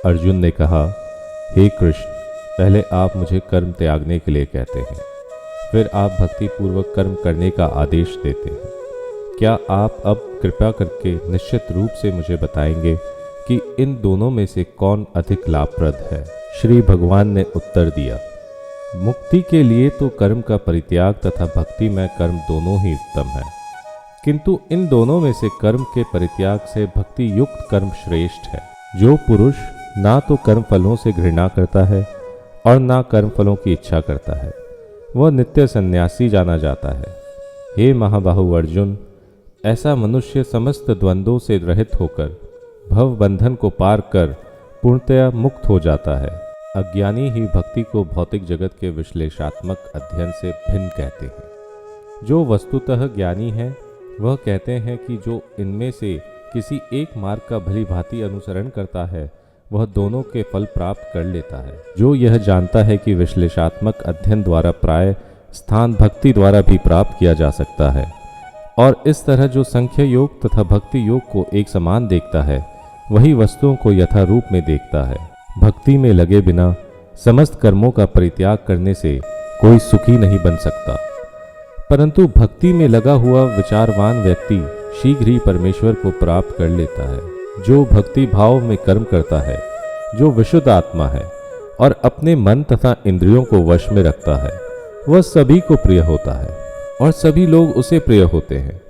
अर्जुन ने कहा, हे कृष्ण, पहले आप मुझे कर्म त्यागने के लिए कहते हैं, फिर आप भक्ति पूर्वक कर्म करने का आदेश देते हैं। क्या आप अब कृपा करके निश्चित रूप से मुझे बताएंगे कि इन दोनों में से कौन अधिक लाभप्रद है? श्री भगवान ने उत्तर दिया, मुक्ति के लिए तो कर्म का परित्याग तथा भक्ति में कर्म दोनों ही उत्तम है, किंतु इन दोनों में से कर्म के परित्याग से भक्ति युक्त कर्म श्रेष्ठ है। जो पुरुष ना तो कर्म फलों से घृणा करता है और ना कर्म फलों की इच्छा करता है, वह नित्य सन्यासी जाना जाता है। हे महाबाहु अर्जुन, ऐसा मनुष्य समस्त द्वंद्वों से रहित होकर भव बंधन को पार कर पूर्णतया मुक्त हो जाता है। अज्ञानी ही भक्ति को भौतिक जगत के विश्लेषणात्मक अध्ययन से भिन्न कहते हैं। जो वस्तुतः ज्ञानी है वह कहते हैं कि जो इनमें से किसी एक मार्ग का भली भांति अनुसरण करता है वह दोनों के फल प्राप्त कर लेता है। जो यह जानता है कि विश्लेषणात्मक अध्ययन द्वारा प्राय स्थान भक्ति द्वारा भी प्राप्त किया जा सकता है और इस तरह जो संख्य योग तथा भक्ति योग को एक समान देखता है वही वस्तुओं को यथारूप में देखता है। भक्ति में लगे बिना समस्त कर्मों का परित्याग करने से कोई सुखी नहीं बन सकता, परंतु भक्ति में लगा हुआ विचारवान व्यक्ति शीघ्र ही परमेश्वर को प्राप्त कर लेता है। जो भक्ति भाव में कर्म करता है, जो विशुद्ध आत्मा है और अपने मन तथा इंद्रियों को वश में रखता है, वह सभी को प्रिय होता है और सभी लोग उसे प्रिय होते हैं।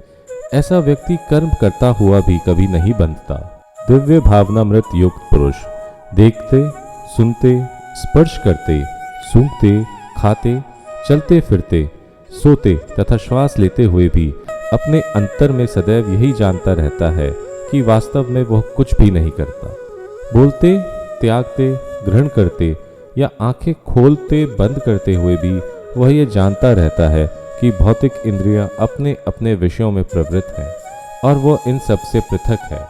ऐसा व्यक्ति कर्म करता हुआ भी कभी नहीं बंधता। दिव्य भावनामृत युक्त पुरुष देखते, सुनते, स्पर्श करते, सूंघते, खाते, चलते फिरते, सोते तथा श्वास लेते हुए भी अपने अंतर में सदैव यही जानता रहता है कि वास्तव में वह कुछ भी नहीं करता। बोलते, त्यागते, ग्रहण करते या आंखें खोलते बंद करते हुए भी वह ये जानता रहता है कि भौतिक इंद्रियां अपने अपने विषयों में प्रवृत्त हैं और वह इन सब से पृथक है।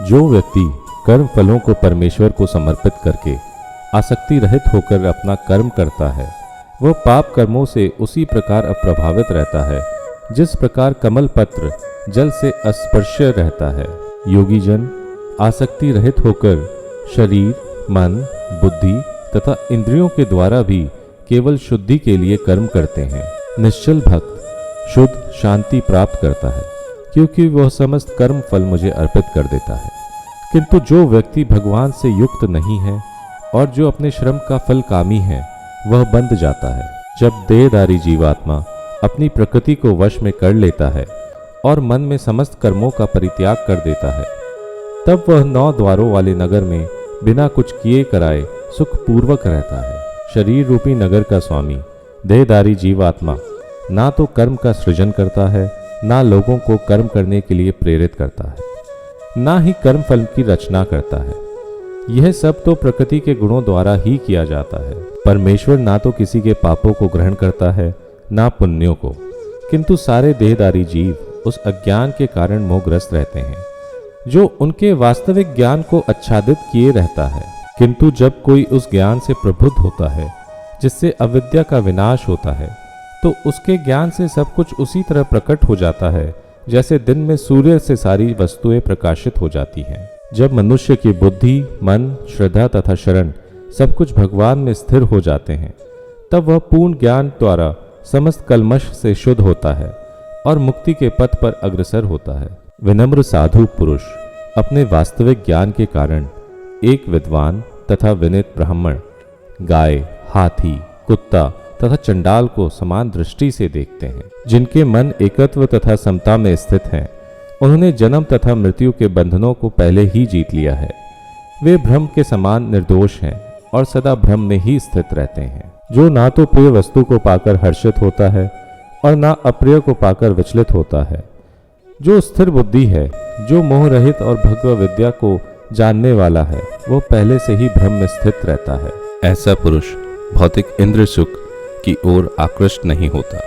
जो व्यक्ति कर्म फलों को परमेश्वर को समर्पित करके आसक्ति रहित होकर अपना कर्म करता है वह पाप कर्मों से उसी प्रकार अप्रभावित रहता है जिस प्रकार कमल पत्र जल से अस्पर्श्य रहता है। योगी जन आसक्ति रहित होकर शरीर, मन, बुद्धि तथा इंद्रियों के द्वारा भी केवल शुद्धि के लिए कर्म करते हैं। निश्चल भक्त शुद्ध शांति प्राप्त करता है क्योंकि वह समस्त कर्म फल मुझे अर्पित कर देता है। किंतु जो व्यक्ति भगवान से युक्त नहीं है और जो अपने श्रम का फल कामी है वह बंध जाता है। जब देहधारी जीवात्मा अपनी प्रकृति को वश में कर लेता है और मन में समस्त कर्मों का परित्याग कर देता है तब वह 9 द्वारों वाले नगर में बिना कुछ किए कराए सुखपूर्वक रहता है। शरीर रूपी नगर का स्वामी देहधारी जीवात्मा ना तो कर्म का सृजन करता है, ना लोगों को कर्म करने के लिए प्रेरित करता है, ना ही कर्म फल की रचना करता है। यह सब तो प्रकृति के गुणों द्वारा ही किया जाता है। परमेश्वर ना तो किसी के पापों को ग्रहण करता है ना पुण्यों को, किंतु सारे देहधारी जीव उस अज्ञान के कारण मोहग्रस्त रहते हैं जो उनके वास्तविक ज्ञान को आच्छादित किए रहता है। किंतु जब कोई उस ज्ञान से प्रबुद्ध होता है जिससे अविद्या का विनाश होता है तो उसके ज्ञान से सब कुछ उसी तरह प्रकट हो जाता है जैसे दिन में सूर्य से सारी वस्तुएं प्रकाशित हो जाती हैं। जब मनुष्य की बुद्धि, मन, श्रद्धा तथा शरण सब कुछ भगवान में स्थिर हो जाते हैं तब वह पूर्ण ज्ञान द्वारा समस्त कल्मश से शुद्ध होता है और मुक्ति के पथ पर अग्रसर होता है। विनम्र साधु पुरुष अपने वास्तविक ज्ञान के कारण एक विद्वान तथा विनीत ब्राह्मण, गाय, हाथी, कुत्ता तथा चंडाल को समान दृष्टि से देखते हैं। जिनके मन एकत्व तथा समता में स्थित हैं, उन्होंने जन्म तथा मृत्यु के बंधनों को पहले ही जीत लिया है। वे भ्रम के समान निर्दोष हैं और सदा भ्रम में ही स्थित रहते हैं। जो ना तो प्रिय वस्तु को पाकर हर्षित होता है और ना अप्रिय को पाकर विचलित होता है। जो स्थिर बुद्धि है, जो मोह रहित और भगवत विद्या को जानने वाला है, वह पहले से ही भ्रम में स्थित रहता है। ऐसा पुरुष भौतिक इंद्र सुख की ओर आकृष्ट नहीं होता,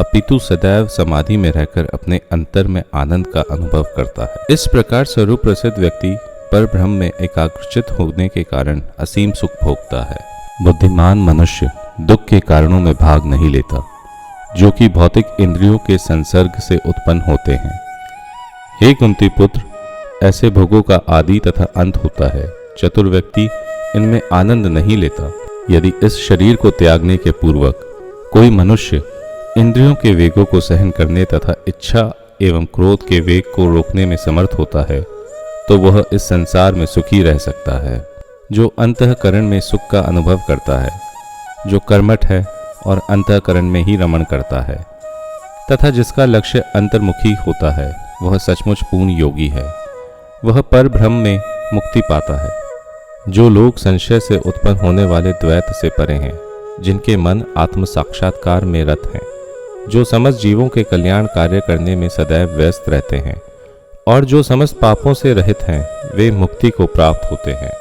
अपितु सदैव समाधि में रहकर अपने अंतर में आनंद का अनुभव करता है। इस प्रकार स्वरूप प्रसिद्ध व्यक्ति पर ब्रह्म में एकाग्रचित होने के कारण असीम सुख भोगता है। बुद्धिमान मनुष्य दुख के कारणों में भाग नहीं लेता जो कि भौतिक इंद्रियों के संसर्ग से उत्पन्न होते हैं। हे कुंती पुत्र, ऐसे भोगों का आदि तथा अंत होता है चतुर व्यक्ति इनमें आनंद नहीं लेता। यदि इस शरीर को त्यागने के पूर्वक कोई मनुष्य इंद्रियों के वेगों को सहन करने तथा इच्छा एवं क्रोध के वेग को रोकने में समर्थ होता है तो वह इस संसार में सुखी रह सकता है। जो अंतःकरण में सुख का अनुभव करता है, जो कर्मठ है और अंतःकरण में ही रमण करता है तथा जिसका लक्ष्य अंतर्मुखी होता है, वह सचमुच पूर्ण योगी है। वह पर ब्रह्म में मुक्ति पाता है। जो लोग संशय से उत्पन्न होने वाले द्वैत से परे हैं, जिनके मन आत्म साक्षात्कार में रत हैं, जो समस्त जीवों के कल्याण कार्य करने में सदैव व्यस्त रहते हैं और जो समस्त पापों से रहित हैं, वे मुक्ति को प्राप्त होते हैं।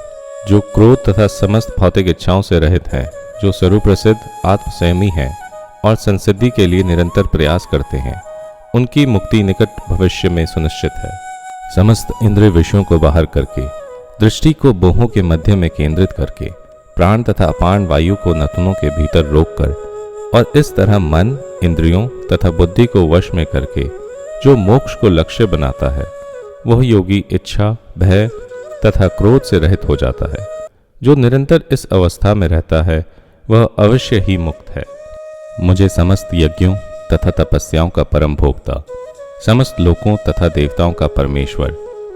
जो क्रोध तथा समस्त भौतिक इच्छाओं से रहित हैं, जो सर्वप्रसिद्ध आत्मसंयमी हैं और संसिद्धि के लिए निरंतर प्रयास करते हैं, उनकी मुक्ति निकट भविष्य में सुनिश्चित है। समस्त इंद्रिय विषयों को बाहर करके, दृष्टि को बोहों के मध्य में केंद्रित करके, प्राण तथा अपान वायु को नथुनों के भीतर रोककर और इस तरह मन, इंद्रियों तथा बुद्धि को वश में करके जो मोक्ष को लक्ष्य बनाता है, वह योगी इच्छा, भय तथा क्रोध से रहित हो जाता है। जो निरंतर इस अवस्था में रहता है, वह अवश्य ही मुक्त है। मुझे समस्त यज्ञों तथा तपस्याओं का परम भोक्ता, समस्त लोकों तथा देवताओं का परमेश्वर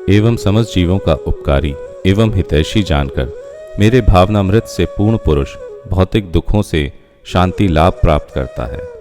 एवं समस्त जीवों का उपकारी एवं हितैषी जानकर मेरे भावनामृत से पूर्ण पुरुष भौतिक दुखों से शांति लाभ प्राप्त करता है।